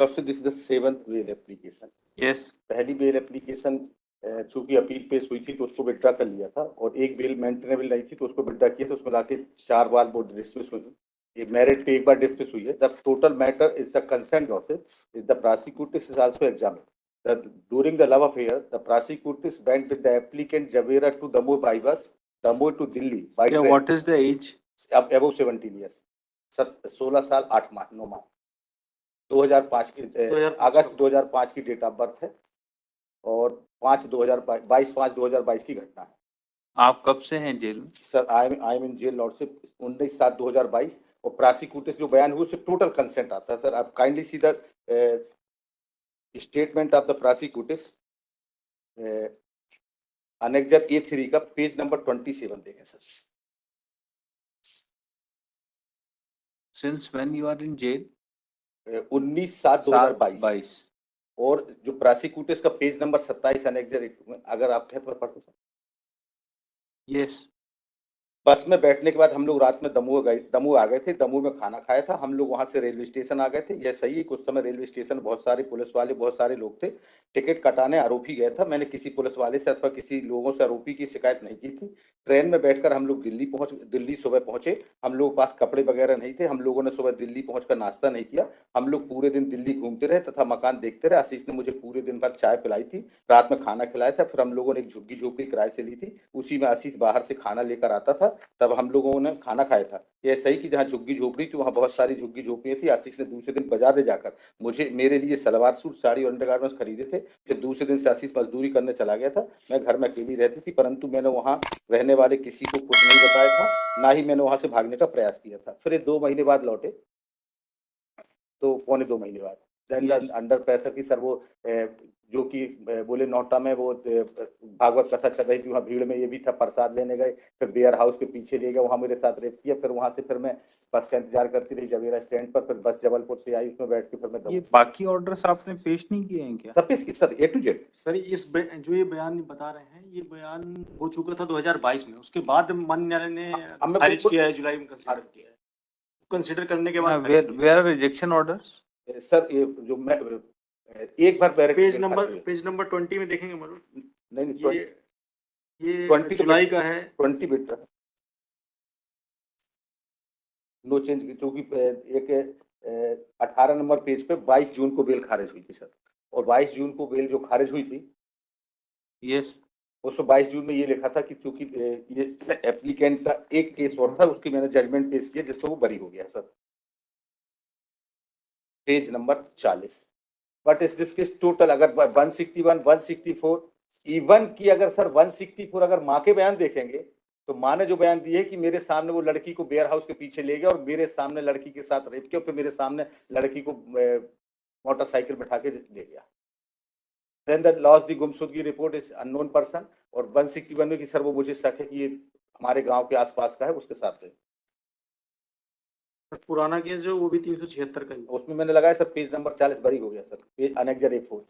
So this is the 7th bail application. Yes. पहली bail application चूंकि appeal पेश हुई थी तो उसको विड्रा कर लिया था, और एक बेल मेंटेनेबल नहीं थी तो उसको विड्रा किया, तो उसमें लाके 4 बार वो डिसमिस हुई। ये मेरिट पे एक बार डिसमिस हुई है। The total matter is the concern office is the prosecutor is also examined during the love affair. The prosecutors went with the applicant Javera to Damoh by bus, Damoh to Delhi by Yeah, train. what is the age? Above 17 years. 16 साल 8 माह 9 माह 2005 की अगस्त 2005 की date of birth है, और 5/2022 की घटना है। आप कब से हैं जेल में? Sir I am in jail lordship 19/7/2022, और प्रोसिक्यूटर्स जो बयान हुए उससे टोटल कंसेंट आता है। सर आप kindly see the statement of the prosecutors, annexure A3 का पेज नंबर 27 देखें sir. Since when you are in jail? 19/7/2022, और जो प्रोसिक्यूटर्स का पेज नंबर 27 अनेक्जर अगर आप कहें तो पढ़ दो। Yes. बस में बैठने के बाद हम लोग रात में दमोह आ गए थे। दमोह में खाना खाया था, हम लोग वहां से रेलवे स्टेशन आ गए थे। यह सही है, कुछ समय रेलवे स्टेशन बहुत सारे पुलिस वाले बहुत सारे लोग थे। टिकट कटाने आरोपी गया था, मैंने किसी पुलिस वाले से अथवा किसी लोगों से आरोपी की शिकायत नहीं की थी। ट्रेन में बैठकर हम लोग दिल्ली सुबह पहुंचे। हम लोग पास कपड़े वगैरह नहीं थे, हम लोगों ने सुबह दिल्ली पहुंचकर नाश्ता नहीं किया। हम लोग पूरे दिन दिल्ली घूमते रहे तथा मकान देखते रहे। आशीष ने मुझे पूरे दिन भर चाय पिलाई थी, रात में खाना खिलाया था। फिर हम लोगों ने एक झुग्गी झोपड़ी किराए से ली थी, उसी में आशीष बाहर से खाना लेकर आता था, तब हम लोगों ने खाना खाया था। ये सही कि जहाँ झुग्गी झोपड़ी थी वहाँ बहुत सारी झुग्गी झोपड़ियाँ थी। आशीष ने दूसरे दिन बाजार ले जाकर मेरे लिए सलवार सूट साड़ी और अंडरगारमेंट्स खरीदे थे। फिर दूसरे दिन से आशीष मजदूरी करने चला गया था। मैं घर में अकेली रहती थी, परंतु मैंने वहाँ रहने वाले किसी को कुछ नहीं बताया था, ना ही मैंने वहां से भागने का प्रयास किया था। फिर 2 महीने बाद लौटे, तो 2.25 महीने बाद अंडर प्रेशर की सर वो जो कि बोले नोटा में वो भागवत कथा चल रही थी, वहाँ भीड़ में ये भी था, प्रसाद लेने गए। फिर बेयर हाउस के पीछे ले गए, वहाँ मेरे साथ रेप किया। फिर वहां से फिर मैं बस का इंतजार करती रही जवेरा स्टैंड पर। फिर बस जबलपुर से आई, उसमें बैठ के फिर मैं ये बाकी ऑर्डर्स आपने पेश नहीं किए हैं क्या? सब पेश की sir, A to Z। Sir जो ये बयान बता रहे हैं, ये बयान हो चुका था 2022 में, उसके बाद माननीय न्यायालय ने खारिज किया है, जुलाई में कंसिडर करने के बाद। Where are rejection orders? Sir ये जो मैं एक बार पेज नंबर 20 में देखेंगे मरुन। नहीं, ये 20 जुलाई का है। 20 बेटा नो चेंज, क्योंकि एक 18 नंबर पेज पे 22 जून को बेल खारिज हुई थी सर, और 22 जून को बेल जो खारिज हुई थी, यस, उसमें 22 जून में ये लिखा था कि चूंकि ये एप्लीकेंट का एक केस और था, उसकी मैंने जजमेंट पेश किया जिसमें वो बरी हो गया सर। Page number 40। बट इस दिस केस टोटल अगर 161 164 इवन की अगर सर 164 अगर माँ के बयान देखेंगे तो माँ ने जो बयान दिए है कि मेरे सामने वो लड़की को बेयर हाउस के पीछे ले गया और मेरे सामने लड़की के साथ रेप किया, फिर मेरे सामने लड़की को मोटरसाइकिल बैठा के ले गया। देन द लॉस दी गुमशुदगी रिपोर्ट इज अननोन पर्सन, और 161 में कि सर वो मुझे शक है कि ये हमारे गांव के आसपास का है, उसके साथ है। पुराना केस जो वो भी 376 का ही, उसमें मैंने लगाया सर पेज नंबर 40 बरी हो गया सर, पेज अनेक्जर A4।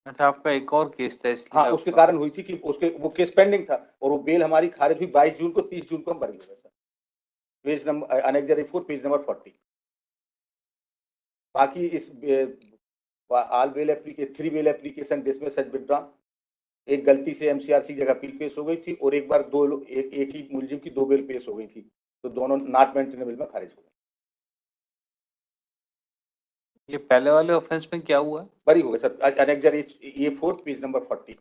अच्छा, आपका एक और केस था इसलिए? हाँ, उसके कारण हुई थी कि उसके वो केस पेंडिंग था, और वो बेल हमारी खारिज हुई 22 जून को, 30 जून को हम बरी हो गए sir. Page number annexure A4 page number 40। बाकी इस all bail application 3 bail application dismiss as withdrawn. एक गलती से MCRC जगह अपील पेश हो गई थी, और एक बार एक ही मुलजिम की 2 बेल पेश हो गई थी, तो दोनों नॉट मेंटेनेबल में खारिज हो गए। ये पहले वाले ऑफेंस में क्या हुआ? बरी हो गए sir. Annexure A4 page number 40।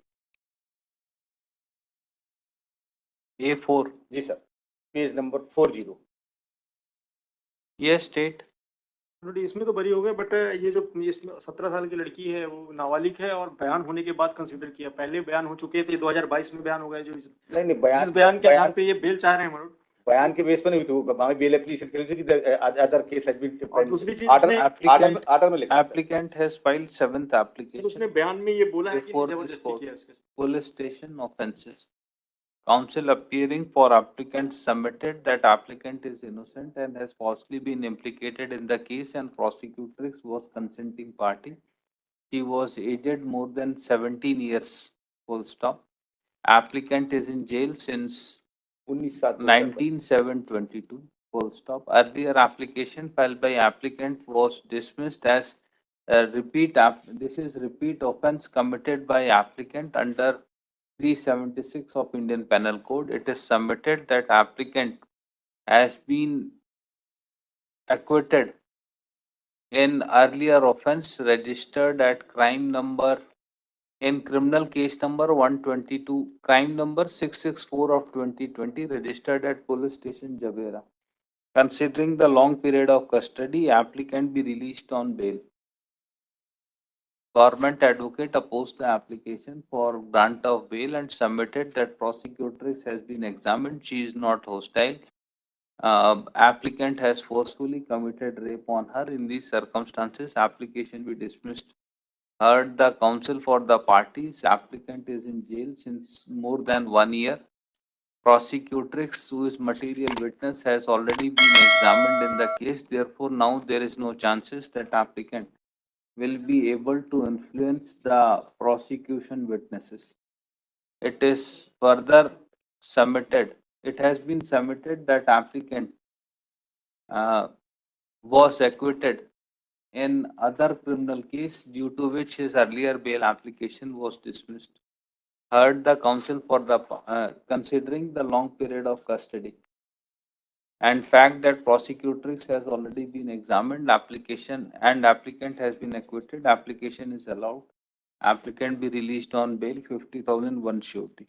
A4 जी सर, पेज नंबर 40। ये स्टेट इसमें तो बरी हो गए, बट ये जो इसमें 17 साल की लड़की है वो नाबालिग है, और बयान होने के बाद कंसीडर किया। पहले बयान हो चुके थे, 2022 में बयान हो गए। जो नहीं बयान के आधार पे ये बेल चाह रहे हैं मरुन। बयान के बेस पर नहीं, तो हमारी बेल एप्लीकेशन कि अदर केस हैज बीन और दूसरी चीज ऑर्डर में लिखा applicant has filed 7th application. उसने बयान में ये बोला है कि जबरदस्ती किया उसके साथ। Police station offences counsel appearing for applicant submitted that applicant is innocent and has falsely been implicated in the case and prosecutrix was consenting party. She was aged more than 17 years, full stop. Applicant is in jail since 19/7/22, full stop. Earlier application filed by applicant was dismissed as This is repeat offense committed by applicant under 376 of Indian Penal Code. It is submitted that applicant has been acquitted in earlier offense registered at criminal case number 122, crime number 664 of 2020, registered at police station Jabera. Considering the long period of custody, applicant be released on bail. Government advocate opposed the application for grant of bail and submitted that prosecutrix has been examined. She is not hostile. Applicant has forcefully committed rape on her. In these circumstances, application be dismissed. Heard the counsel for the parties. Applicant is in jail since more than 1 year. Prosecutrix, who is material witness, has already been examined in the case. Therefore, now there is no chances that applicant will be able to influence the prosecution witnesses. It is further submitted. It has been submitted that applicant was acquitted in other criminal case, due to which his earlier bail application was dismissed. Heard the counsel for the considering the long period of custody and fact that prosecutrix has already been examined, application and applicant has been acquitted, application is allowed. Applicant be released on bail, 50,000 one surety.